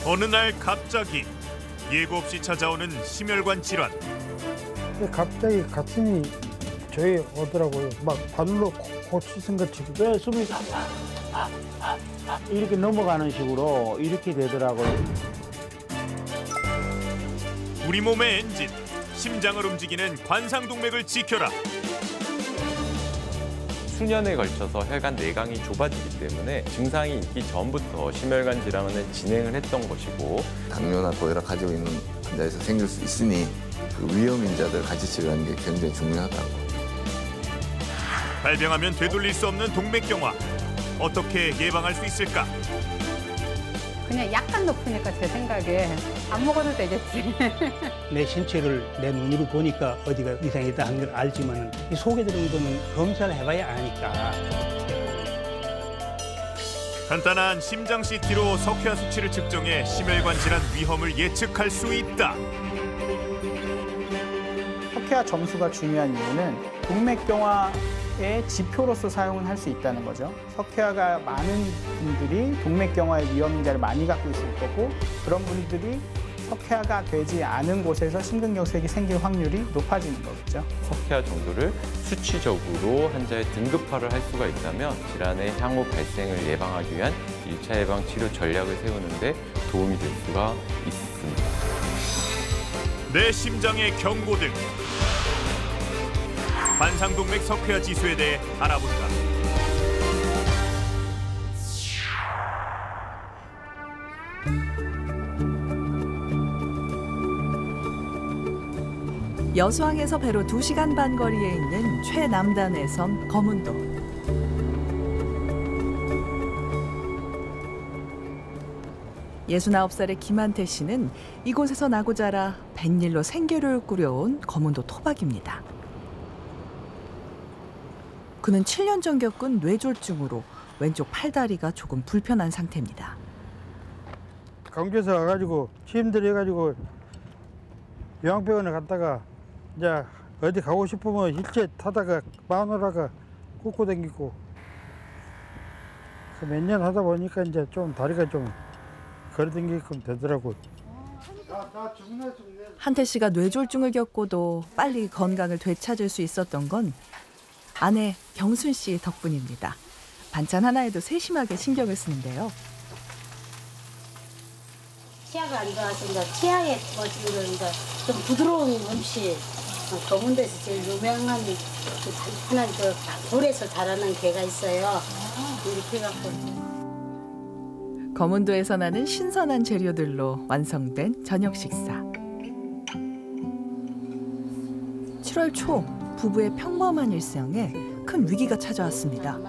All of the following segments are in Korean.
어느 날 갑자기 예고 없이 찾아오는 심혈관 질환. 갑자기 가슴이 저희 오더라고요. 막 발로 고치신 것처럼. 왜 숨이 이렇게 넘어가는 식으로 이렇게 되더라고요. 우리 몸의 엔진, 심장을 움직이는 관상동맥을 지켜라. 수년에 걸쳐서 혈관 내강이 좁아지기 때문에 증상이 있기 전부터 심혈관 질환은 진행을 했던 것이고, 당뇨나 고혈압 가지고 있는 환자에서 생길 수 있으니 그 위험 인자들 같이 치료하는 게 굉장히 중요하다고. 발병하면 되돌릴 수 없는 동맥경화. 어떻게 예방할 수 있을까? 그냥 약간 높으니까 제 생각에 안 먹어도 되겠지. 내 신체를 내 눈으로 보니까 어디가 이상이 있다 하는 걸 알지만 이 속에 들어온 거는 검사를 해봐야 아니까. 간단한 심장 CT로 석회화 수치를 측정해 심혈관 질환 위험을 예측할 수 있다. 석회화 점수가 중요한 이유는 동맥경화의 지표로서 사용을 할 수 있다는 거죠. 석회화가 많은 분들이 동맥경화의 위험인자를 많이 갖고 있을 거고, 그런 분들이 석회화가 되지 않은 곳에서 심근경색이 생길 확률이 높아지는 거겠죠. 석회화 정도를 수치적으로 환자의 등급화를 할 수가 있다면 질환의 향후 발생을 예방하기 위한 1차 예방 치료 전략을 세우는 데 도움이 될 수가 있습니다. 내 심장의 경고등. 관상동맥 석회화 지수에 대해 알아본다. 여수항에서 배로 2시간 반 거리에 있는 최남단의 섬 거문도. 예순아홉 살의 김한태 씨는 이곳에서 나고 자라 뱃일로 생계를 꾸려온 거문도 토박입니다. 그는 7년 전 겪은 뇌졸중으로 왼쪽 팔다리가 조금 불편한 상태입니다. 강주에서 와가지고 힘들어가지고 요양병원에 갔다가 이제 어디 가고 싶으면 일제 타다가 마누라가 꽂고 다니고 몇 년 하다 보니까 이제 좀 다리가 좀 걸어다니게끔 되더라고. 한태 씨가 뇌졸중을 겪고도 빨리 건강을 되찾을 수 있었던 건 아내 경순 씨 덕분입니다. 반찬 하나에도 세심하게 신경을 쓰는데요. 치아가 안 좋아서 치아에 좀 부드러운 음식, 거문도에서 제일 유명한 하나 돌에서 자라는 게가 있어요. 이렇게 해갖고. 거문도에서 나는 신선한 재료들로 완성된 저녁 식사. 7월 초 부부의 평범한 일상에 큰 위기가 찾아왔습니다.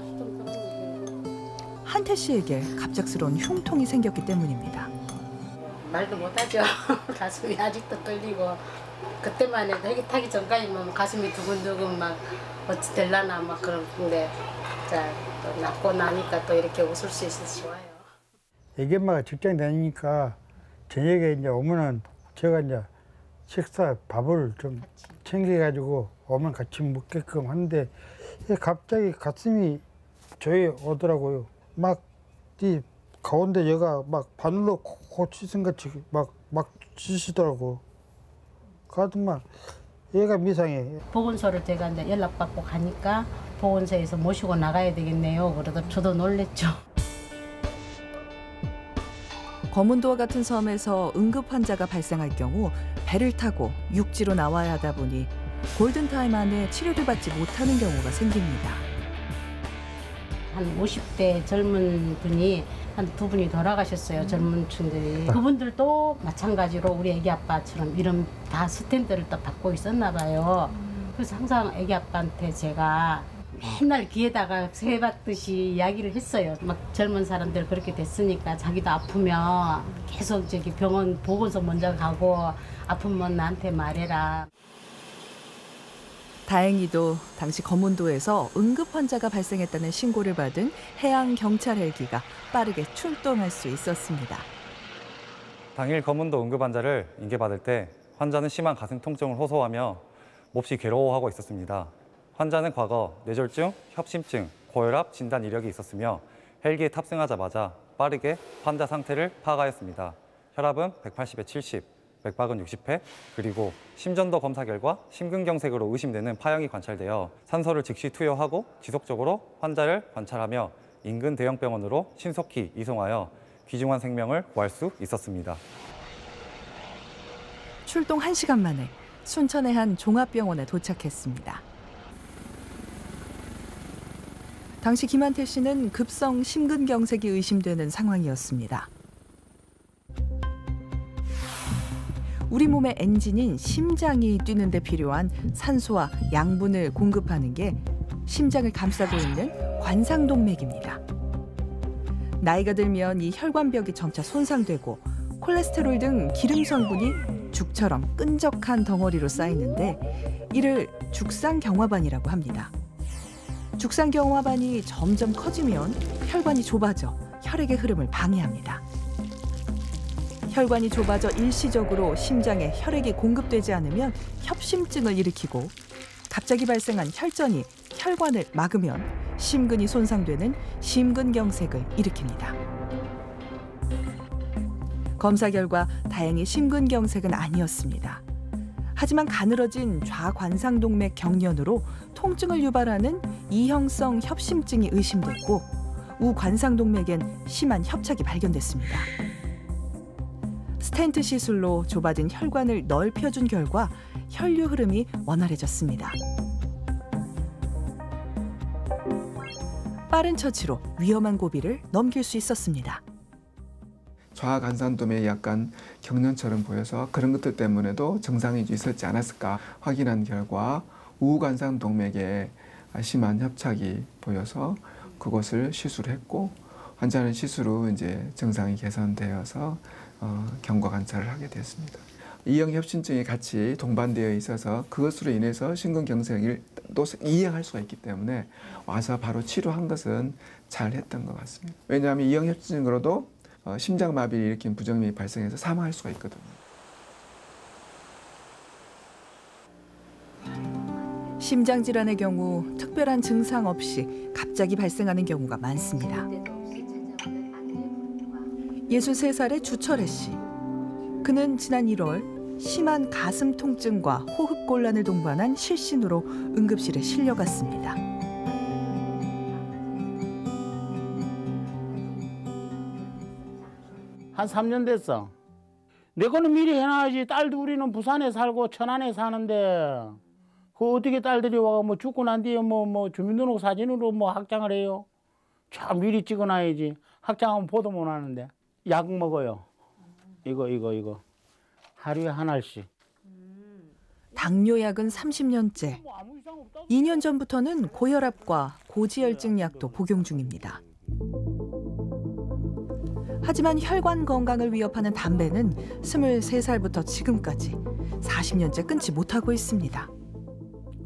한태 씨에게 갑작스러운 흉통이 생겼기 때문입니다. 말도 못하죠. 가슴이 아직도 떨리고, 그때만 해도 헬기 타기 전까지만 가슴이 두근두근 막 어찌 될라나 막 그런데, 자, 또 낫고 나니까 또 이렇게 웃을 수 있어서 좋아요. 애기 엄마가 직장 다니니까 저녁에 이제 오면은 제가 이제 식사 밥을 좀 챙겨가지고 오면 같이 먹게끔 하는데 갑자기 가슴이 저희 오더라고요. 막 이 가운데 얘가 막 바늘로 고치신 같이 막 찌시더라고. 그러더만 얘가 이상해. 보건소를 제가 이제 연락받고 가니까 보건소에서 모시고 나가야 되겠네요. 그러다 저도 놀랬죠. 거문도와 같은 섬에서 응급 환자가 발생할 경우 배를 타고 육지로 나와야 하다 보니 골든타임 안에 치료를 받지 못하는 경우가 생깁니다. 한 50대 젊은 분이 한 2분이 돌아가셨어요. 젊은 층들이. 그분들도 마찬가지로 우리 애기 아빠처럼 이런 다 스탠드를 또 받고 있었나 봐요. 그래서 항상 애기 아빠한테 제가 맨날 귀에다가 새받듯이 이야기를 했어요. 막 젊은 사람들 그렇게 됐으니까 자기도 아프면 계속 저기 병원 보건소 먼저 가고 아프면 나한테 말해라. 다행히도 당시 거문도에서 응급 환자가 발생했다는 신고를 받은 해양 경찰 헬기가 빠르게 출동할 수 있었습니다. 당일 거문도 응급 환자를 인계받을 때 환자는 심한 가슴 통증을 호소하며 몹시 괴로워하고 있었습니다. 환자는 과거 뇌졸중, 협심증, 고혈압 진단 이력이 있었으며 헬기에 탑승하자마자 빠르게 환자 상태를 파악하였습니다. 혈압은 180에 70, 맥박은 60회, 그리고 심전도 검사 결과 심근경색으로 의심되는 파형이 관찰되어 산소를 즉시 투여하고 지속적으로 환자를 관찰하며 인근 대형병원으로 신속히 이송하여 귀중한 생명을 구할 수 있었습니다. 출동 1시간 만에 순천의 한 종합병원에 도착했습니다. 당시 김한태 씨는 급성 심근경색이 의심되는 상황이었습니다. 우리 몸의 엔진인 심장이 뛰는 데 필요한 산소와 양분을 공급하는 게 심장을 감싸고 있는 관상동맥입니다. 나이가 들면 이 혈관벽이 점차 손상되고 콜레스테롤 등 기름 성분이 죽처럼 끈적한 덩어리로 쌓이는데 이를 죽상경화반이라고 합니다. 죽상경화반이 점점 커지면 혈관이 좁아져 혈액의 흐름을 방해합니다. 혈관이 좁아져 일시적으로 심장에 혈액이 공급되지 않으면 협심증을 일으키고 갑자기 발생한 혈전이 혈관을 막으면 심근이 손상되는 심근경색을 일으킵니다. 검사 결과 다행히 심근경색은 아니었습니다. 하지만 가늘어진 좌관상동맥 경련으로 통증을 유발하는 이형성 협심증이 의심됐고 우관상동맥엔 심한 협착이 발견됐습니다. 스텐트 시술로 좁아진 혈관을 넓혀준 결과 혈류 흐름이 원활해졌습니다. 빠른 처치로 위험한 고비를 넘길 수 있었습니다. 좌관상동맥이 약간 경련처럼 보여서 그런 것들 때문에도 정상이 있었지 않았을까 확인한 결과 우관상동맥에 심한 협착이 보여서 그것을 시술했고 환자는 시술 후 이제 정상이 개선되어서 경과 관찰을 하게 됐습니다. 이형 협심증이 같이 동반되어 있어서 그것으로 인해서 심근경색을 또 이행할 수가 있기 때문에 와서 바로 치료한 것은 잘 했던 것 같습니다. 왜냐하면 이형 협심증으로도 심장마비를 일으킨 부정맥이 발생해서 사망할 수가 있거든요. 심장질환의 경우 특별한 증상 없이 갑자기 발생하는 경우가 많습니다. 63살의 주철혜 씨. 그는 지난 1월 심한 가슴 통증과 호흡곤란을 동반한 실신으로 응급실에 실려갔습니다. 한 3년 됐어. 내 거는 미리 해놔야지. 딸도 우리는 부산에 살고 천안에 사는데 그 어떻게 딸들이 와가 뭐 죽고 난 뒤에 뭐 주민등록 사진으로 뭐 확장을 해요. 참 미리 찍어놔야지. 확장하면 보도 못 하는데. 약 먹어요. 이거. 하루에 한 알씩. 당뇨약은 30년째. 2년 전부터는 고혈압과 고지혈증 약도 복용 중입니다. 하지만 혈관 건강을 위협하는 담배는 23살부터 지금까지 40년째 끊지 못하고 있습니다.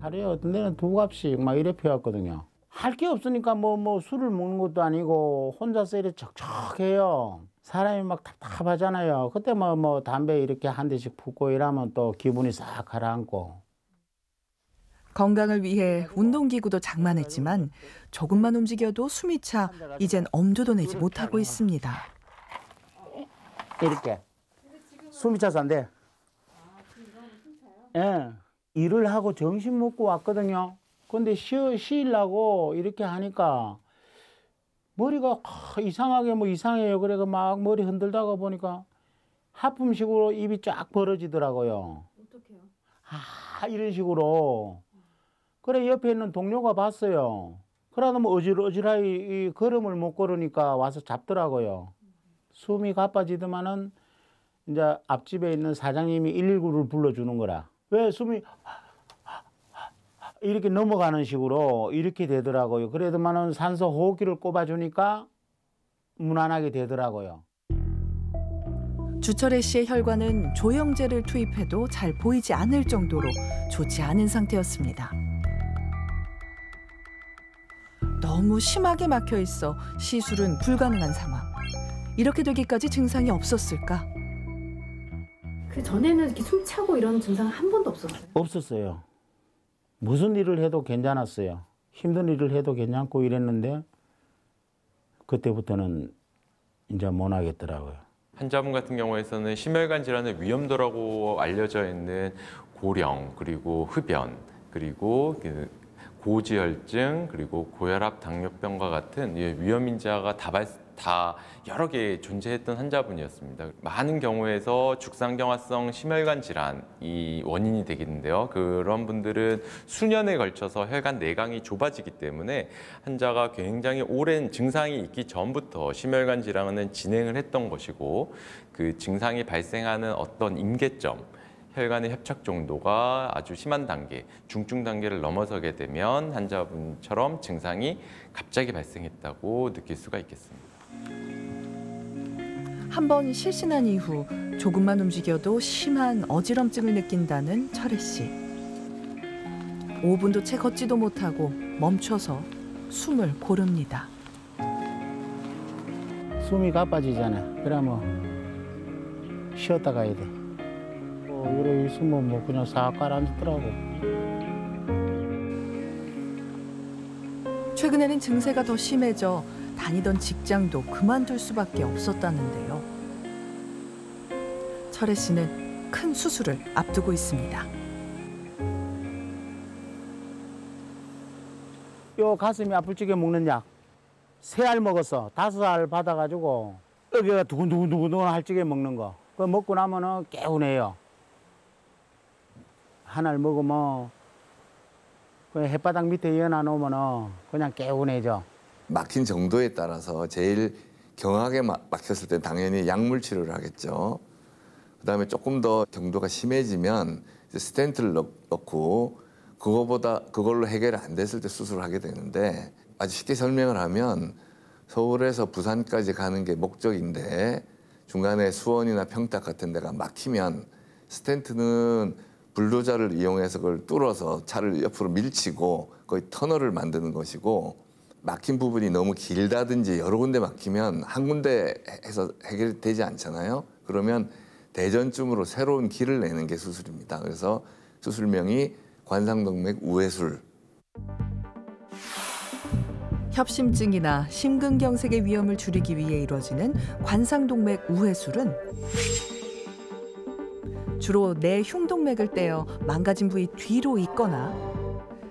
하루에 어떤 데는 2갑씩 막 이래 피웠거든요. 할 게 없으니까 뭐 술을 먹는 것도 아니고 혼자서 이렇게 척척해요. 사람이 막 답답하잖아요. 그때 뭐 담배 이렇게 한 대씩 붓고 이러면 또 기분이 싹 가라앉고. 건강을 위해 운동기구도 장만했지만 조금만 움직여도 숨이 차 이젠 엄두도 내지 못하고 있습니다. 이렇게 숨이 차서 안 돼. 예, 일을 하고 점심 먹고 왔거든요. 근데 쉬려고 이렇게 하니까 머리가 이상하게 이상해요. 그래서 막 머리 흔들다가 보니까 하품식으로 입이 쫙 벌어지더라고요. 어떡해요? 이런 식으로. 그래 옆에 있는 동료가 봤어요. 그러다 뭐 어질어질하게 걸음을 못 걸으니까 와서 잡더라고요. 숨이 가빠지더만은 이제 앞집에 있는 사장님이 119를 불러주는 거라. 왜 숨이 이렇게 넘어가는 식으로 이렇게 되더라고요. 그래도만은 산소 호흡기를 꼽아주니까 무난하게 되더라고요. 주철혜 씨의 혈관은 조영제를 투입해도 잘 보이지 않을 정도로 좋지 않은 상태였습니다. 너무 심하게 막혀 있어 시술은 불가능한 상황. 이렇게 되기까지 증상이 없었을까? 그 전에는 이렇게 숨차고 이런 증상 한 번도 없었어요? 없었어요. 무슨 일을 해도 괜찮았어요. 힘든 일을 해도 괜찮고 이랬는데 그때부터는 이제 못 하겠더라고요. 환자분 같은 경우에는 심혈관 질환의 위험도라고 알려져 있는 고령, 그리고 흡연, 그리고 고지혈증, 그리고 고혈압, 당뇨병과 같은 위험인자가 다 여러 개 존재했던 환자분이었습니다. 많은 경우에서 죽상경화성 심혈관 질환이 원인이 되겠는데요. 그런 분들은 수년에 걸쳐서 혈관 내강이 좁아지기 때문에 환자가 굉장히 오랜 증상이 있기 전부터 심혈관 질환은 진행을 했던 것이고, 그 증상이 발생하는 어떤 임계점, 혈관의 협착 정도가 아주 심한 단계, 중증 단계를 넘어서게 되면 환자분처럼 증상이 갑자기 발생했다고 느낄 수가 있겠습니다. 한 번 실신한 이후 조금만 움직여도 심한 어지럼증을 느낀다는 철혜 씨. 5분도 채 걷지도 못하고 멈춰서 숨을 고릅니다. 숨이 가빠지잖아. 그러면 쉬었다 가야 돼. 이러고 있으면 뭐 그냥 싹 가라앉더라고. 최근에는 증세가 더 심해져 다니던 직장도 그만둘 수밖에 없었다는데요. 철혜 씨는 큰 수술을 앞두고 있습니다. 요 가슴이 아플 적에 먹는 약 3알 먹었어. 5알 받아가지고 여기가 두근두근 할 적에 먹는 거. 그거 먹고 나면은 개운해요. 하나를 먹으면 그 햇바닥 밑에 이어놔 놓으면은 그냥 개운해져. 막힌 정도에 따라서 제일 경하게 막혔을 때 당연히 약물 치료를 하겠죠. 그다음에 조금 더 정도가 심해지면 스텐트를 넣고 그걸로 해결이 안 됐을 때 수술을 하게 되는데, 아주 쉽게 설명을 하면 서울에서 부산까지 가는 게 목적인데 중간에 수원이나 평택 같은 데가 막히면 스텐트는 불도저를 이용해서 그걸 뚫어서 차를 옆으로 밀치고 거의 터널을 만드는 것이고, 막힌 부분이 너무 길다든지 여러 군데 막히면 한 군데 해서 해결되지 않잖아요. 그러면 대전쯤으로 새로운 길을 내는 게 수술입니다. 그래서 수술명이 관상동맥 우회술. 협심증이나 심근경색의 위험을 줄이기 위해 이루어지는 관상동맥 우회술은 주로 내 흉동맥을 떼어 망가진 부위 뒤로 잇거나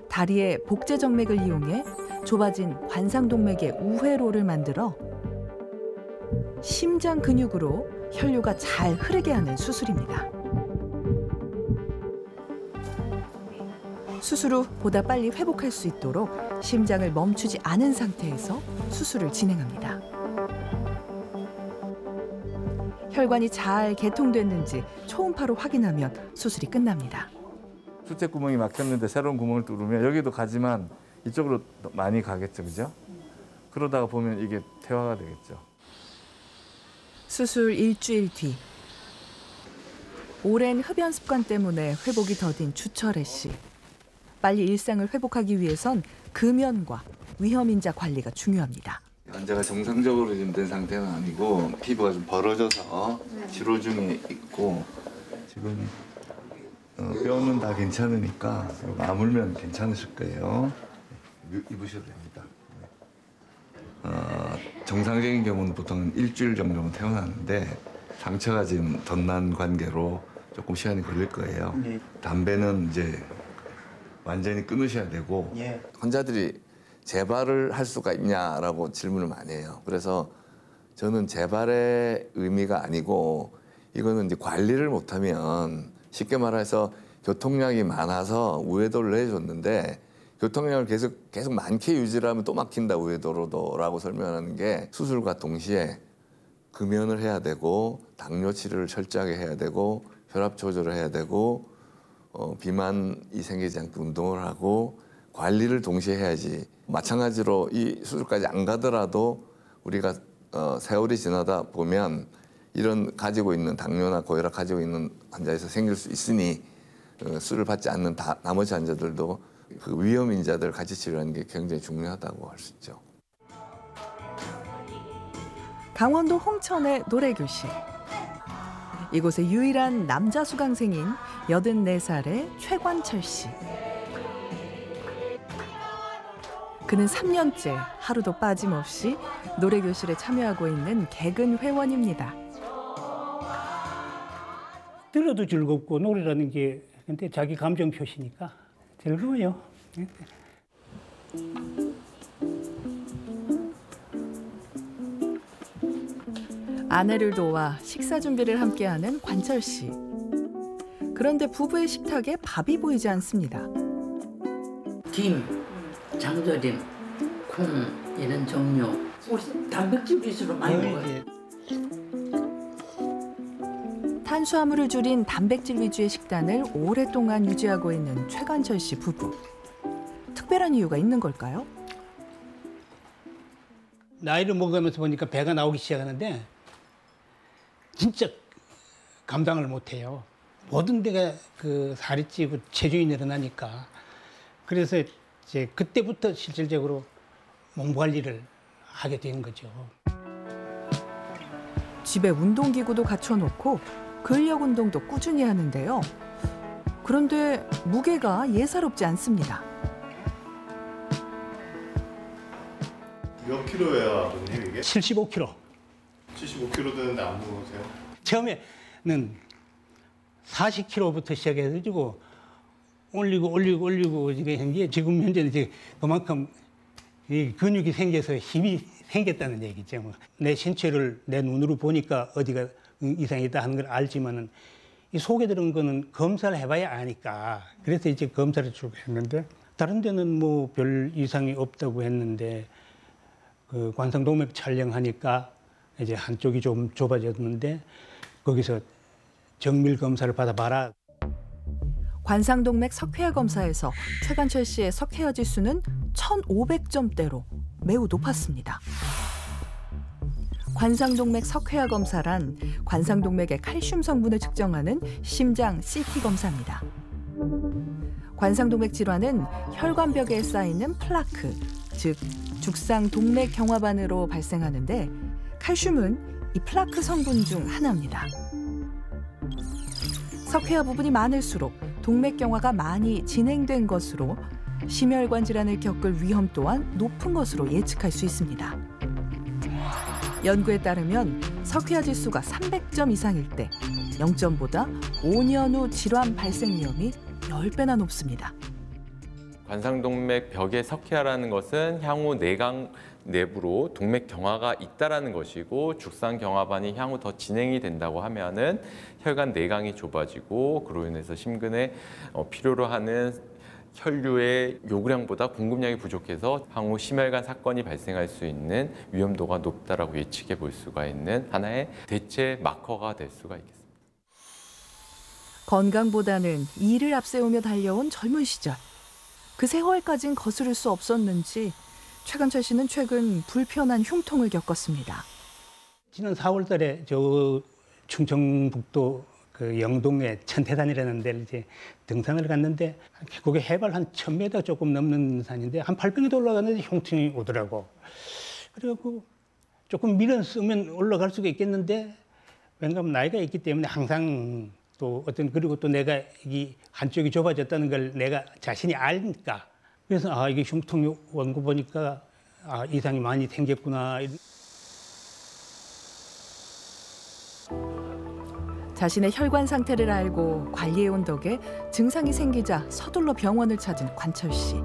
다리의 복제정맥을 이용해 좁아진 관상동맥의 우회로를 만들어 심장 근육으로 혈류가 잘 흐르게 하는 수술입니다. 수술 후 보다 빨리 회복할 수 있도록 심장을 멈추지 않은 상태에서 수술을 진행합니다. 혈관이 잘 개통됐는지 초음파로 확인하면 수술이 끝납니다. 수체 구멍이 막혔는데 새로운 구멍을 뚫으면 여기도 가지만 이쪽으로 많이 가겠죠, 그죠? 그러다가 보면 이게 퇴화가 되겠죠. 수술 일주일 뒤. 오랜 흡연 습관 때문에 회복이 더딘 주철혜 씨. 빨리 일상을 회복하기 위해선 금연과 위험인자 관리가 중요합니다. 환자가 정상적으로 지금 된 상태는 아니고 피부가 좀 벌어져서 치료 중에 있고, 지금 뼈는 다 괜찮으니까 아물면 괜찮으실 거예요. 입으셔도 됩니다. 정상적인 경우는 보통 일주일 정도면 퇴원하는데 상처가 지금 덧난 관계로 조금 시간이 걸릴 거예요. 네. 담배는 이제 완전히 끊으셔야 되고, 환자들이 재발을 할 수가 있냐라고 질문을 많이 해요. 그래서 저는 재발의 의미가 아니고, 이거는 이제 관리를 못하면, 쉽게 말해서 교통량이 많아서 우회도를 해줬는데 교통량을 계속 많게 유지를 하면 또 막힌다 우회도로도라고 설명하는 게, 수술과 동시에 금연을 해야 되고 당뇨 치료를 철저하게 해야 되고 혈압 조절을 해야 되고 비만이 생기지 않게 운동을 하고 관리를 동시에 해야지. 마찬가지로 이 수술까지 안 가더라도 우리가 세월이 지나다 보면 이런 가지고 있는 당뇨나 고혈압 가지고 있는 환자에서 생길 수 있으니 수술을 받지 않는 나머지 환자들도 그 위험인자들 같이 치료하는 게 굉장히 중요하다고 할 수 있죠. 강원도 홍천의 노래교실. 이곳의 유일한 남자 수강생인 84살의 최관철 씨. 그는 3년째 하루도 빠짐없이 노래교실에 참여하고 있는 개근 회원입니다. 들어도 즐겁고 노래라는 게 근데 자기 감정 표시니까 즐거워요. 아내를 도와 식사 준비를 함께하는 관철 씨. 그런데 부부의 식탁에 밥이 보이지 않습니다. 김, 장조림, 콩 이런 종류. 우리 단백질 위주로 많이 먹어요. 탄수화물을 줄인 단백질 위주의 식단을 오랫동안 유지하고 있는 최관철 씨 부부. 특별한 이유가 있는 걸까요? 나이를 먹으면서 보니까 배가 나오기 시작하는데 진짜 감당을 못해요. 모든 데가 그 살이 찌고 체중이 늘어나니까. 그래서 이제 그때부터 실질적으로 몸 관리를 하게 된 거죠. 집에 운동기구도 갖춰놓고 근력 운동도 꾸준히 하는데요. 그런데 무게가 예사롭지 않습니다. 몇 킬로예요, 아버님 이게? 75kg. 75kg 되는데 안 무거우세요? 처음에는 40kg부터 시작해가지고 올리고 이게 현재 지금 현재는 이제 그만큼 이 근육이 생겨서 힘이 생겼다는 얘기죠. 내 신체를 내 눈으로 보니까 어디가 이상이다 하는 걸 알지만은 이 속에 들은 거는 검사를 해봐야 아니까. 그래서 이제 검사를 주고 했는데 다른 데는 뭐 별 이상이 없다고 했는데 그 관상동맥 촬영하니까 이제 한쪽이 좀 좁아졌는데 거기서 정밀 검사를 받아봐라. 관상동맥 석회화 검사에서 최관철 씨의 석회화 지수는 1500점대로 매우 높았습니다. 관상동맥 석회화 검사란 관상동맥의 칼슘 성분을 측정하는 심장 CT 검사입니다. 관상동맥 질환은 혈관벽에 쌓이는 플라크, 즉 죽상동맥 경화반으로 발생하는데 칼슘은 이 플라크 성분 중 하나입니다. 석회화 부분이 많을수록 동맥 경화가 많이 진행된 것으로 심혈관 질환을 겪을 위험 또한 높은 것으로 예측할 수 있습니다. 연구에 따르면 석회화 지수가 300점 이상일 때 0점보다 5년 후 질환 발생 위험이 10배나 높습니다. 관상동맥 벽의 석회화라는 것은 향후 내강 내부로 동맥 경화가 있다라는 것이고 죽상 경화반이 향후 더 진행이 된다고 하면은 혈관 내강이 좁아지고 그로 인해서 심근에 필요로 하는 혈류의 요구량보다 공급량이 부족해서 향후 심혈관 사건이 발생할 수 있는 위험도가 높다라고 예측해 볼 수가 있는 하나의 대체 마커가 될 수가 있겠습니다. 건강보다는 일을 앞세우며 달려온 젊은 시절. 그 세월까진 거스를 수 없었는지 최관철 씨는 최근 불편한 흉통을 겪었습니다. 지난 4월 달에 저 충청북도 그 영동에 천태산이라는 데를 이제 등산을 갔는데 그게 해발 한 1000m 조금 넘는 산인데 한 800m 올라갔는데 흉통이 오더라고. 그래갖고 조금 밀어 쓰면 올라갈 수가 있겠는데 왜냐하면 나이가 있기 때문에 항상 또 그리고 또 내가 이 한쪽이 좁아졌다는 걸 내가 자신이 아니까 그래서 이게 흉통이 온 거 보니까 이상이 많이 생겼구나. 자신의 혈관 상태를 알고 관리해온 덕에 증상이 생기자 서둘러 병원을 찾은 관철 씨.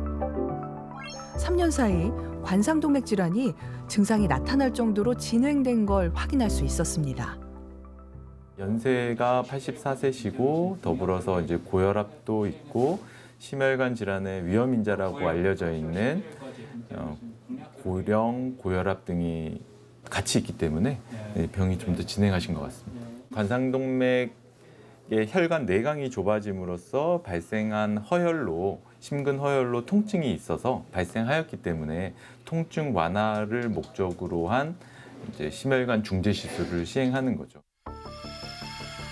3년 사이 관상동맥 질환이 증상이 나타날 정도로 진행된 걸 확인할 수 있었습니다. 연세가 84세시고 더불어서 이제 고혈압도 있고 심혈관 질환의 위험인자라고 알려져 있는 고령, 고혈압 등이 같이 있기 때문에 병이 좀 더 진행하신 것 같습니다. 관상동맥의 혈관 내강이 좁아짐으로써 발생한 허혈로 심근 허혈로 통증이 있어서 발생하였기 때문에 통증 완화를 목적으로 한 이제 심혈관 중재 시술을 시행하는 거죠.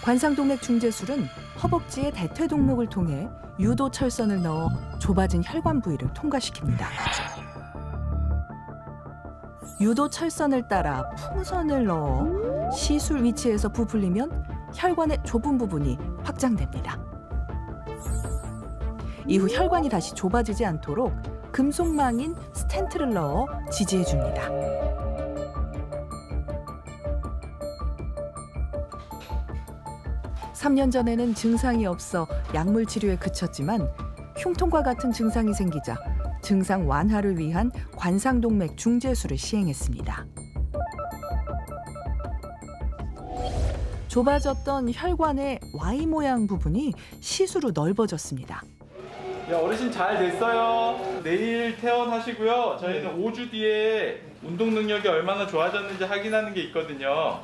관상동맥 중재술은 허벅지에 대퇴동맥을 통해 유도 철선을 넣어 좁아진 혈관 부위를 통과시킵니다. 유도 철선을 따라 풍선을 넣어 시술 위치에서 부풀리면 혈관의 좁은 부분이 확장됩니다. 이후 혈관이 다시 좁아지지 않도록 금속망인 스텐트를 넣어 지지해줍니다. 3년 전에는 증상이 없어 약물 치료에 그쳤지만 흉통과 같은 증상이 생기자 증상 완화를 위한 관상동맥 중재술을 시행했습니다. 좁아졌던 혈관의 Y 모양 부분이 시수로 넓어졌습니다. 어르신 잘 됐어요. 내일 퇴원하시고요. 저희는 5주 뒤에 운동 능력이 얼마나 좋아졌는지 확인하는 게 있거든요.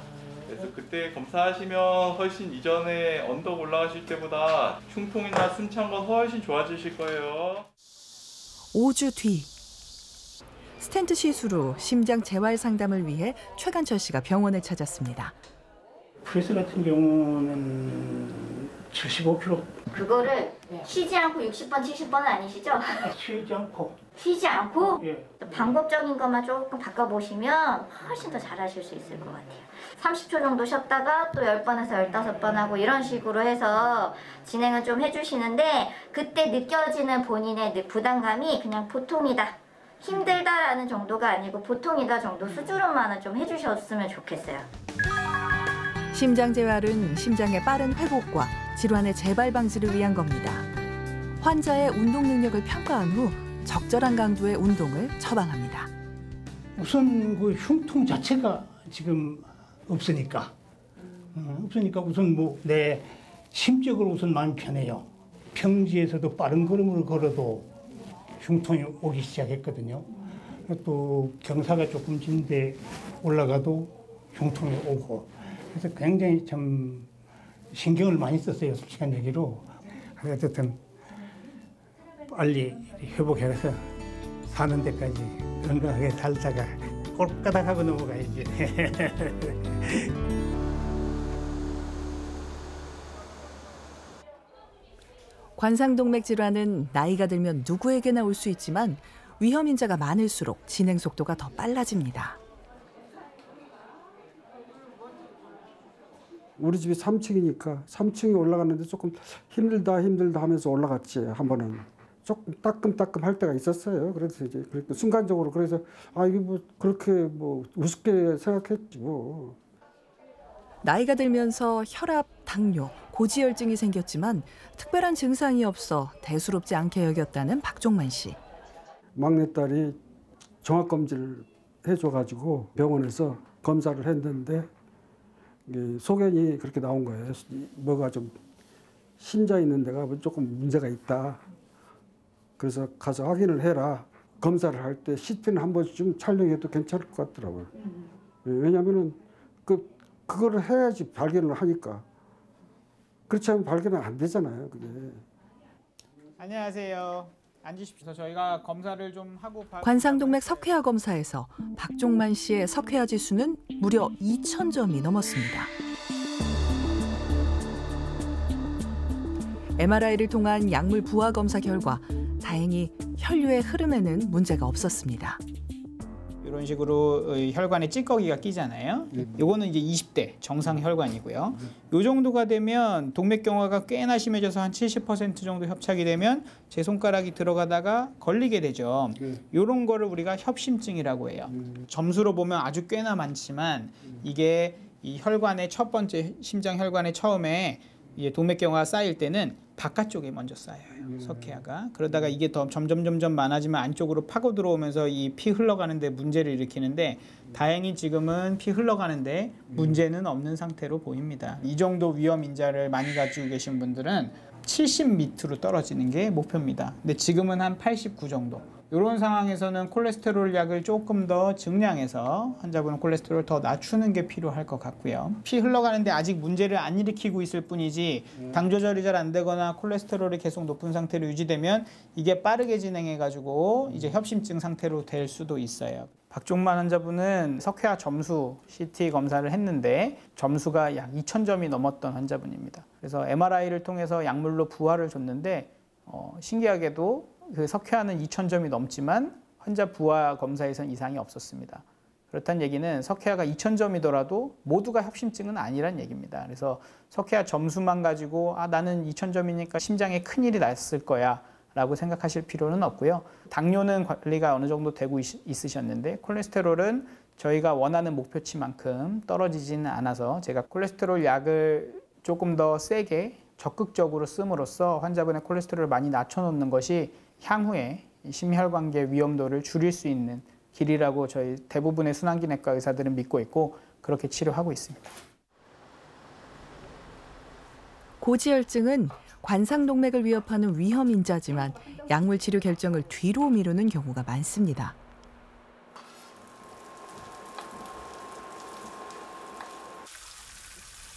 그래서 그때 검사하시면 훨씬 이전에 언덕 올라가실 때보다 흉통이나 숨 찬 건 훨씬 좋아지실 거예요. 5주 뒤 스텐트 시술 후 심장 재활 상담을 위해 최간철 씨가 병원을 찾았습니다. 프레스 같은 경우는 75kg. 그거를 쉬지 않고 60번, 70번은 아니시죠? 쉬지 않고. 쉬지 않고? 예. 방법적인 것만 조금 바꿔보시면 훨씬 더 잘하실 수 있을 것 같아요. 30초 정도 쉬었다가 또 10번에서 15번 하고 이런 식으로 해서 진행을 좀 해주시는데 그때 느껴지는 본인의 부담감이 그냥 보통이다, 힘들다라는 정도가 아니고 보통이다 정도 수준으로만은 좀 해주셨으면 좋겠어요. 심장 재활은 심장의 빠른 회복과 질환의 재발 방지를 위한 겁니다. 환자의 운동 능력을 평가한 후 적절한 강도의 운동을 처방합니다. 우선 그 흉통 자체가 지금 없으니까 우선 뭐 내 심적으로 우선 마음이 편해요. 평지에서도 빠른 걸음을 걸어도 흉통이 오기 시작했거든요. 또 경사가 조금 진데 올라가도 흉통이 오고 그래서 굉장히 참 신경을 많이 썼어요. 솔직한 얘기로. 어쨌든 빨리 회복해서 사는 데까지 건강하게 살다가 꼴까닥하고 넘어가야지. 관상동맥 질환은 나이가 들면 누구에게나 올 수 있지만 위험 인자가 많을수록 진행 속도가 더 빨라집니다. 우리 집이 3층이니까 3층에 올라갔는데 조금 힘들다 하면서 올라갔지. 한 번은 조금 따끔따끔 할 때가 있었어요. 그래서 이제 순간적으로 그래서 이게 뭐 그렇게 뭐 우습게 생각했지 뭐. 나이가 들면서 혈압, 당뇨, 고지혈증이 생겼지만 특별한 증상이 없어 대수롭지 않게 여겼다는 박종만 씨. 막내딸이 종합검진을 해줘가지고 병원에서 검사를 했는데 소견이 그렇게 나온 거예요. 뭐가 좀 심장 있는 데가 조금 문제가 있다. 그래서 가서 확인을 해라. 검사를 할 때 CT는 한 번씩 좀 촬영해도 괜찮을 것 같더라고요. 왜냐하면은 그거를 해야지 발견을 하니까. 그렇지 않으면 발견은 안 되잖아요. 그게. 안녕하세요. 앉으십시오. 저희가 검사를 좀 하고 관상동맥 석회화 검사에서 박종만 씨의 석회화 지수는 무려 2,000점이 넘었습니다. MRI를 통한 약물 부하 검사 결과 다행히 혈류의 흐름에는 문제가 없었습니다. 이런 식으로 혈관에 찌꺼기가 끼잖아요. 요거는 이제 20대 정상 혈관이고요. 요 정도가 되면 동맥경화가 꽤나 심해져서 한 70% 정도 협착이 되면 제 손가락이 들어가다가 걸리게 되죠. 요런 거를 우리가 협심증이라고 해요. 점수로 보면 아주 꽤나 많지만 이게 이 혈관의 첫 번째 심장 혈관에 처음에 이제 동맥경화가 쌓일 때는 바깥쪽에 먼저 쌓여요. 석회화가. 그러다가 이게 더 점점 많아지면 안쪽으로 파고 들어오면서 이 피 흘러가는 데 문제를 일으키는데 다행히 지금은 피 흘러가는데 문제는 없는 상태로 보입니다. 이 정도 위험 인자를 많이 가지고 계신 분들은 70 밑으로 떨어지는 게 목표입니다. 근데 지금은 한 89 정도. 이런 상황에서는 콜레스테롤 약을 조금 더 증량해서 환자분은 콜레스테롤을 더 낮추는 게 필요할 것 같고요. 피 흘러가는데 아직 문제를 안 일으키고 있을 뿐이지 당 조절이 잘 안 되거나 콜레스테롤이 계속 높은 상태로 유지되면 이게 빠르게 진행해가지고 이제 협심증 상태로 될 수도 있어요. 박종만 환자분은 석회화 점수 CT 검사를 했는데 점수가 약 2,000점이 넘었던 환자분입니다. 그래서 MRI를 통해서 약물로 부하를 줬는데 신기하게도 그 석회화는 2,000점이 넘지만 환자 부하 검사에선 이상이 없었습니다. 그렇다는 얘기는 석회화가 2,000점이더라도 모두가 협심증은 아니란 얘기입니다. 그래서 석회화 점수만 가지고 나는 2,000점이니까 심장에 큰일이 났을 거야 라고 생각하실 필요는 없고요. 당뇨는 관리가 어느 정도 되고 있으셨는데 콜레스테롤은 저희가 원하는 목표치만큼 떨어지지는 않아서 제가 콜레스테롤 약을 조금 더 세게 적극적으로 씀으로써 환자분의 콜레스테롤을 많이 낮춰놓는 것이 향후에 심혈관계 위험도를 줄일 수 있는 길이라고 저희 대부분의 순환기내과 의사들은 믿고 있고 그렇게 치료하고 있습니다. 고지혈증은 관상동맥을 위협하는 위험인자지만 약물 치료 결정을 뒤로 미루는 경우가 많습니다.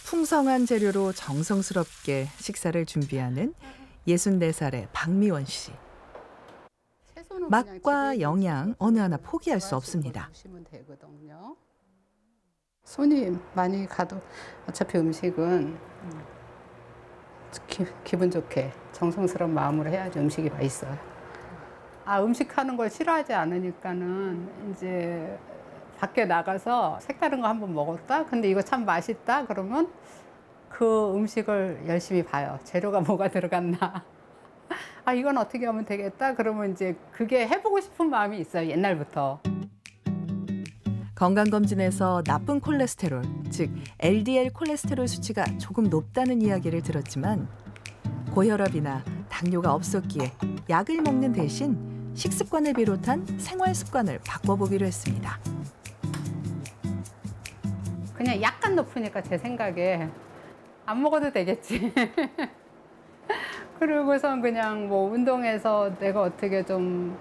풍성한 재료로 정성스럽게 식사를 준비하는 64살의 박미원 씨. 맛과 영양 어느 하나 포기할 수 없습니다. 손이 많이 가도 어차피 음식은 기분 좋게 정성스러운 마음으로 해야지 음식이 맛있어요. 음식하는 걸 싫어하지 않으니까는 이제 밖에 나가서 색다른 거 한번 먹었다? 근데 이거 참 맛있다? 그러면 그 음식을 열심히 봐요. 재료가 뭐가 들어갔나. 이건 어떻게 하면 되겠다? 그러면 이제 그게 해보고 싶은 마음이 있어요. 옛날부터. 건강검진에서 나쁜 콜레스테롤, 즉 LDL 콜레스테롤 수치가 조금 높다는 이야기를 들었지만 고혈압이나 당뇨가 없었기에 약을 먹는 대신 식습관을 비롯한 생활 습관을 바꿔보기로 했습니다. 그냥 약간 높으니까 제 생각에 안 먹어도 되겠지. 그러고선 그냥 뭐 운동해서 내가 어떻게 좀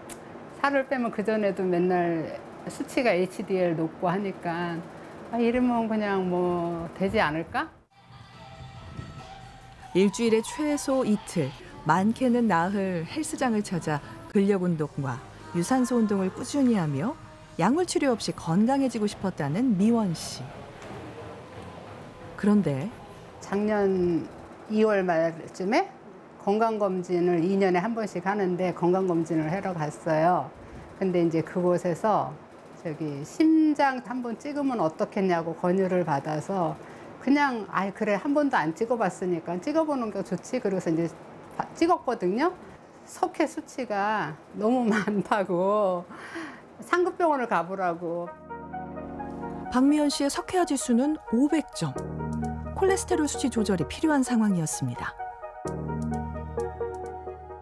살을 빼면 그전에도 맨날 수치가 HDL 높고 하니까 이러면 그냥 뭐 되지 않을까? 일주일에 최소 이틀, 많게는 나흘 헬스장을 찾아 근력 운동과 유산소 운동을 꾸준히 하며 약물 치료 없이 건강해지고 싶었다는 미원 씨. 그런데 작년 2월 말쯤에 건강검진을 2년에 한 번씩 하는데 건강검진을 하러 갔어요. 근데 이제 그곳에서 심장 한번 찍으면 어떻겠냐고 권유를 받아서 그냥 그래 한 번도 안 찍어봤으니까 찍어보는 게 좋지. 그래서 이제 찍었거든요. 석회 수치가 너무 많다고 상급병원을 가보라고. 박미연 씨의 석회화 지수는 500점. 콜레스테롤 수치 조절이 필요한 상황이었습니다.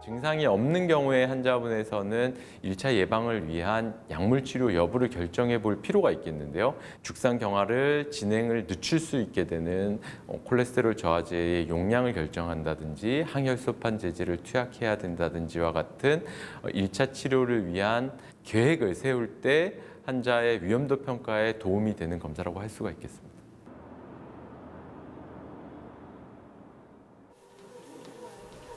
증상이 없는 경우에 환자분에서는 1차 예방을 위한 약물 치료 여부를 결정해 볼 필요가 있겠는데요. 죽상 경화를 진행을 늦출 수 있게 되는 콜레스테롤 저하제의 용량을 결정한다든지 항혈소판 제제를 투약해야 된다든지와 같은 1차 치료를 위한 계획을 세울 때 환자의 위험도 평가에 도움이 되는 검사라고 할 수가 있겠습니다.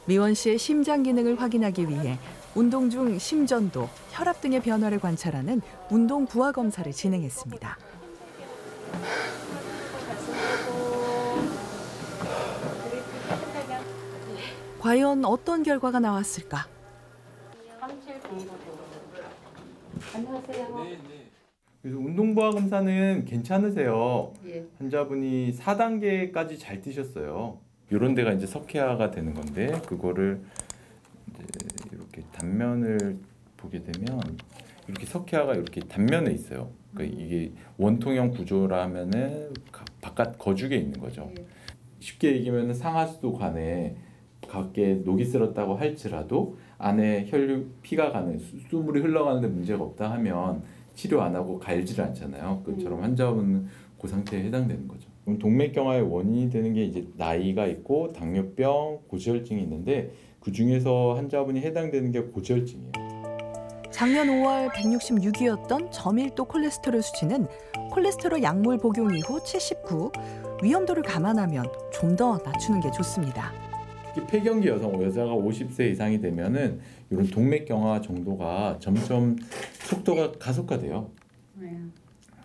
미원 씨의 심장 기능을 확인하기 위해 운동 중 심전도, 혈압 등의 변화를 관찰하는 운동 부하 검사를 진행했습니다. 과연 어떤 결과가 나왔을까? 안녕하세요. 그래서 운동부하 검사는 괜찮으세요. 예. 환자분이 4단계까지 잘 뛰셨어요. 이런 데가 이제 석회화가 되는 건데 그거를 이제 이렇게 단면을 보게 되면 이렇게 석회화가 이렇게 단면에 있어요. 그러니까 이게 원통형 구조라 하면은 바깥 거죽에 있는 거죠. 쉽게 얘기하면 상하수도관에 밖에 녹이 슬었다고 할지라도 안에 혈류 피가 가는 수물이 흘러가는데 문제가 없다 하면 치료 안 하고 갈지를 않잖아요. 그처럼 환자분은 그 상태에 해당되는 거죠. 그럼 동맥경화의 원인이 되는 게 이제 나이가 있고 당뇨병, 고지혈증이 있는데 그 중에서 환자분이 해당되는 게 고지혈증이에요. 작년 5월 166이었던 저밀도 콜레스테롤 수치는 콜레스테롤 약물 복용 이후 79, 위험도를 감안하면 좀 더 낮추는 게 좋습니다. 특히 폐경기 여자가 50세 이상이 되면은 이런 동맥경화 정도가 점점 속도가 가속화돼요.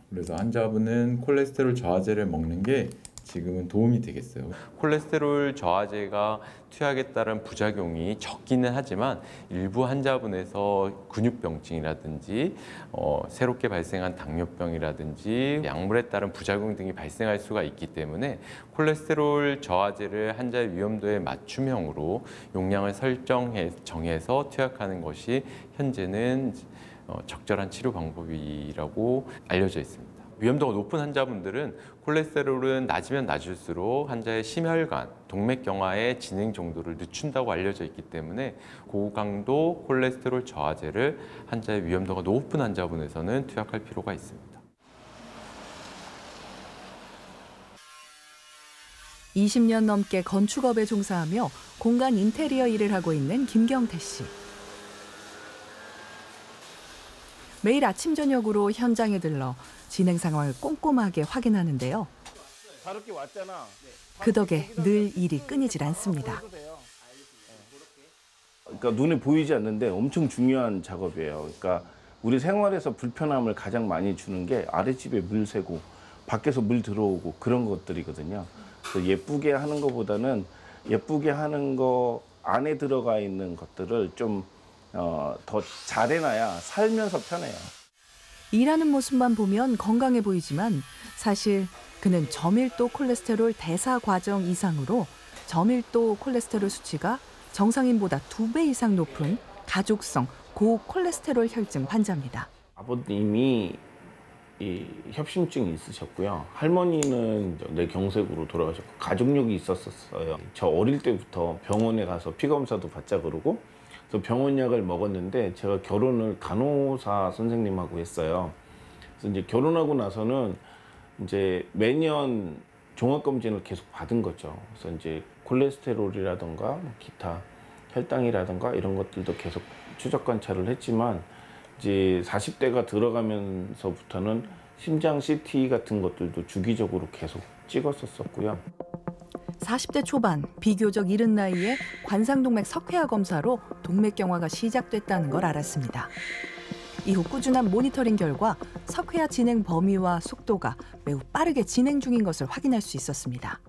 그래서 환자분은 콜레스테롤 저하제를 먹는 게 지금은 도움이 되겠어요. 콜레스테롤 저하제가 투약에 따른 부작용이 적기는 하지만 일부 환자분에서 근육병증이라든지 새롭게 발생한 당뇨병이라든지 약물에 따른 부작용 등이 발생할 수가 있기 때문에 콜레스테롤 저하제를 환자의 위험도에 맞춤형으로 용량을 정해서 투약하는 것이 현재는 적절한 치료 방법이라고 알려져 있습니다. 위험도가 높은 환자분들은 콜레스테롤은 낮으면 낮을수록 환자의 심혈관, 동맥경화의 진행 정도를 늦춘다고 알려져 있기 때문에 고강도 콜레스테롤 저하제를 환자의 위험도가 높은 환자분에서는 투약할 필요가 있습니다. 20년 넘게 건축업에 종사하며 공간 인테리어 일을 하고 있는 김경태 씨. 매일 아침 저녁으로 현장에 들러 진행 상황을 꼼꼼하게 확인하는데요. 다롭게 왔잖아. 그 덕에 늘 일이 끊이질 않습니다. 그러니까 눈에 보이지 않는데 엄청 중요한 작업이에요. 그러니까 우리 생활에서 불편함을 가장 많이 주는 게 아랫집에 물 새고 밖에서 물 들어오고 그런 것들이거든요. 그래서 예쁘게 하는 것보다는 예쁘게 하는 거 안에 들어가 있는 것들을 좀 더 잘해놔야 살면서 편해요. 일하는 모습만 보면 건강해 보이지만 사실 그는 저밀도 콜레스테롤 대사 과정 이상으로 저밀도 콜레스테롤 수치가 정상인보다 2배 이상 높은 가족성 고콜레스테롤 혈증 환자입니다. 아버님이 이 협심증이 있으셨고요. 할머니는 뇌경색으로 돌아가셨고 가족력이 있었어요. 저 어릴 때부터 병원에 가서 피검사도 받자 그러고 그래서 병원 약을 먹었는데 제가 결혼을 간호사 선생님하고 했어요. 그래서 이제 결혼하고 나서는 이제 매년 종합검진을 계속 받은 거죠. 그래서 이제 콜레스테롤이라든가 기타 혈당이라든가 이런 것들도 계속 추적 관찰을 했지만 이제 40대가 들어가면서부터는 심장 CT 같은 것들도 주기적으로 계속 찍었었고요. 40대 초반 비교적 이른 나이에 관상동맥 석회화 검사로 동맥경화가 시작됐다는 걸 알았습니다. 이후 꾸준한 모니터링 결과 석회화 진행 범위와 속도가 매우 빠르게 진행 중인 것을 확인할 수 있었습니다.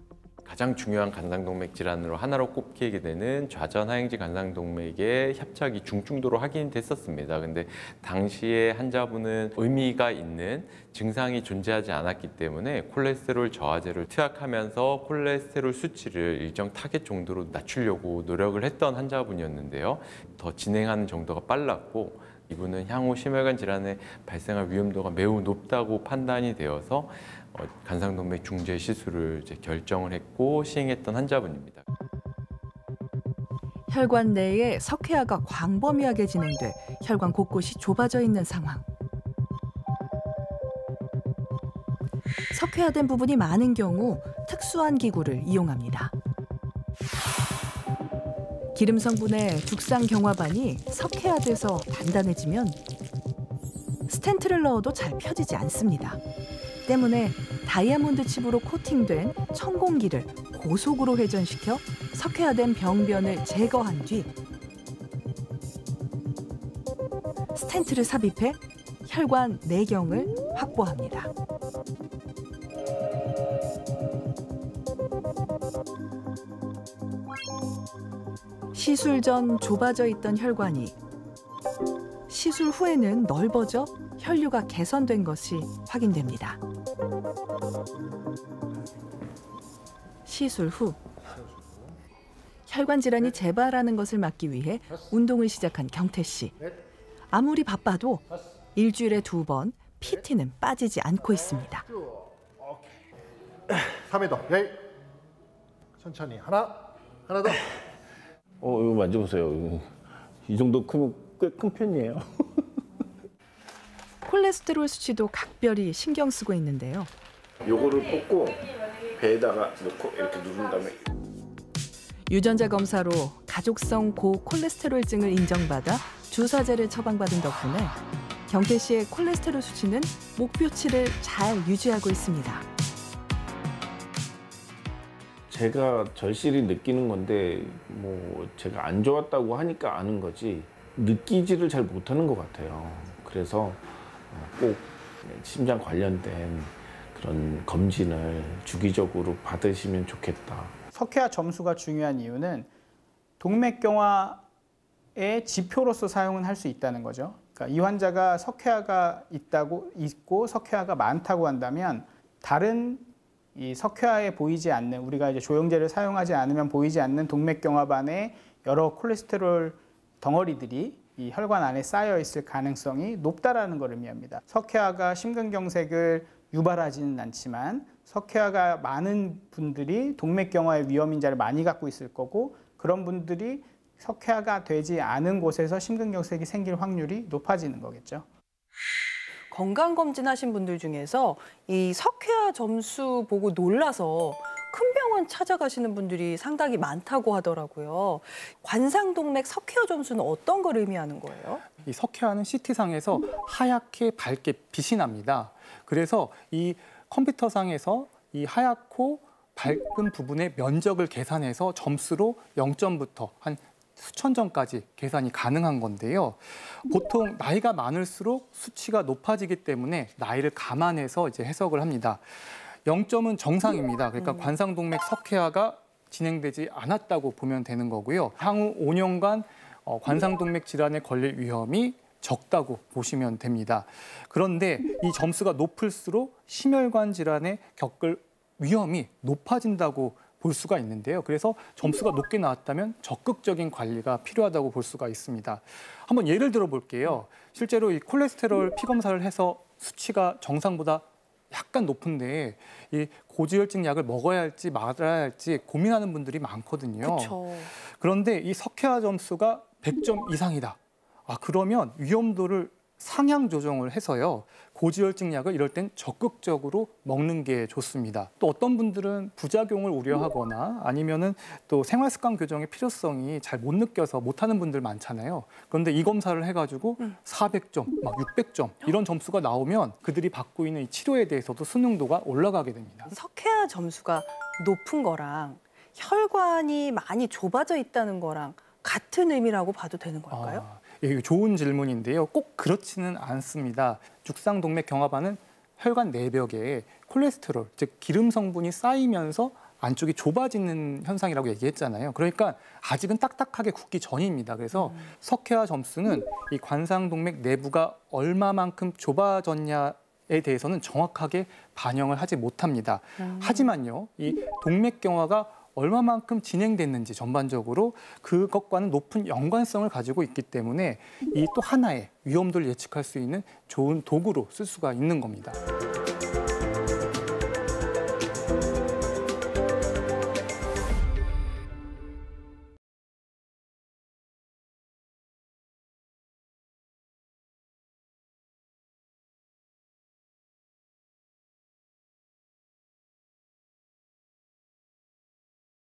가장 중요한 관상동맥 질환으로 하나로 꼽히게 되는 좌전 하행지 관상동맥의 협착이 중증도로 확인됐었습니다. 근데 당시에 환자분은 의미가 있는 증상이 존재하지 않았기 때문에 콜레스테롤 저하제를 투약하면서 콜레스테롤 수치를 일정 타겟 정도로 낮추려고 노력을 했던 환자분이었는데요. 더 진행하는 정도가 빨랐고 이분은 향후 심혈관 질환에 발생할 위험도가 매우 높다고 판단이 되어서 관상동맥 중재 시술을 이제 결정을 했고 시행했던 환자분입니다. 혈관 내에 석회화가 광범위하게 진행돼 혈관 곳곳이 좁아져 있는 상황. 석회화된 부분이 많은 경우 특수한 기구를 이용합니다. 기름 성분의 죽상 경화반이 석회화돼서 단단해지면 스텐트를 넣어도 잘 펴지지 않습니다. 때문에 다이아몬드 칩으로 코팅된 천공기를 고속으로 회전시켜 석회화된 병변을 제거한 뒤 스텐트를 삽입해 혈관 내경을 확보합니다. 시술 전 좁아져 있던 혈관이 시술 후에는 넓어져 혈류가 개선된 것이 확인됩니다. 시술 후 혈관 질환이 재발하는 것을 막기 위해 운동을 시작한 경태 씨. 아무리 바빠도 일주일에 2번 PT는 빠지지 않고 있습니다. 3회 더. 네. 천천히. 하나 더. 이거 만져보세요. 이 정도 크면 꽤 큰 편이에요. 콜레스테롤 수치도 각별히 신경 쓰고 있는데요. 요거를 뽑고 배에다가 넣고 이렇게 누른 다음에 유전자 검사로 가족성 고콜레스테롤증을 인정받아 주사제를 처방받은 덕분에 경태 씨의 콜레스테롤 수치는 목표치를 잘 유지하고 있습니다. 제가 절실히 느끼는 건데 뭐 제가 안 좋았다고 하니까 아는 거지 느끼지를 잘 못하는 것 같아요. 그래서 꼭 심장 관련된 그런 검진을 주기적으로 받으시면 좋겠다. 석회화 점수가 중요한 이유는 동맥경화의 지표로서 사용은 할 수 있다는 거죠. 그러니까 이 환자가 석회화가 있고 석회화가 많다고 한다면 다른 이 석회화에 보이지 않는 우리가 이제 조영제를 사용하지 않으면 보이지 않는 동맥경화반에 여러 콜레스테롤 덩어리들이 이 혈관 안에 쌓여 있을 가능성이 높다라는 걸 의미합니다. 석회화가 심근경색을 유발하지는 않지만 석회화가 많은 분들이 동맥경화의 위험인자를 많이 갖고 있을 거고 그런 분들이 석회화가 되지 않은 곳에서 심근경색이 생길 확률이 높아지는 거겠죠. 건강검진 하신 분들 중에서 이 석회화 점수 보고 놀라서 큰 병원 찾아가시는 분들이 상당히 많다고 하더라고요. 관상동맥 석회화 점수는 어떤 걸 의미하는 거예요? 이 석회화는 CT상에서 하얗게 밝게 빛이 납니다. 그래서 이 컴퓨터상에서 이 하얗고 밝은 부분의 면적을 계산해서 점수로 0점부터 한 수천 점까지 계산이 가능한 건데요. 보통 나이가 많을수록 수치가 높아지기 때문에 나이를 감안해서 이제 해석을 합니다. 0점은 정상입니다. 그러니까 관상동맥 석회화가 진행되지 않았다고 보면 되는 거고요. 향후 5년간 관상동맥 질환에 걸릴 위험이 적다고 보시면 됩니다. 그런데 이 점수가 높을수록 심혈관 질환에 겪을 위험이 높아진다고 볼 수가 있는데요. 그래서 점수가 높게 나왔다면 적극적인 관리가 필요하다고 볼 수가 있습니다. 한번 예를 들어 볼게요. 실제로 이 콜레스테롤 피 검사를 해서 수치가 정상보다 약간 높은데 이 고지혈증 약을 먹어야 할지 말아야 할지 고민하는 분들이 많거든요. 그쵸. 그런데 이 석회화 점수가 100점 이상이다. 그러면 위험도를 상향 조정을 해서요. 고지혈증 약을 이럴 땐 적극적으로 먹는 게 좋습니다. 또 어떤 분들은 부작용을 우려하거나 아니면은 또 생활 습관 교정의 필요성이 잘 못 느껴서 못하는 분들 많잖아요. 그런데 이 검사를 해가지고 400점, 막 600점 이런 점수가 나오면 그들이 받고 있는 이 치료에 대해서도 순응도가 올라가게 됩니다. 석회화 점수가 높은 거랑 혈관이 많이 좁아져 있다는 거랑 같은 의미라고 봐도 되는 걸까요? 예, 좋은 질문인데요. 꼭 그렇지는 않습니다. 죽상동맥경화반은 혈관 내벽에 콜레스테롤, 즉 기름 성분이 쌓이면서 안쪽이 좁아지는 현상이라고 얘기했잖아요. 그러니까 아직은 딱딱하게 굳기 전입니다. 그래서 석회화 점수는 이 관상동맥 내부가 얼마만큼 좁아졌냐에 대해서는 정확하게 반영을 하지 못합니다. 하지만요, 이 동맥경화가 얼마만큼 진행됐는지 전반적으로 그것과는 높은 연관성을 가지고 있기 때문에 이 또 하나의 위험도를 예측할 수 있는 좋은 도구로 쓸 수가 있는 겁니다.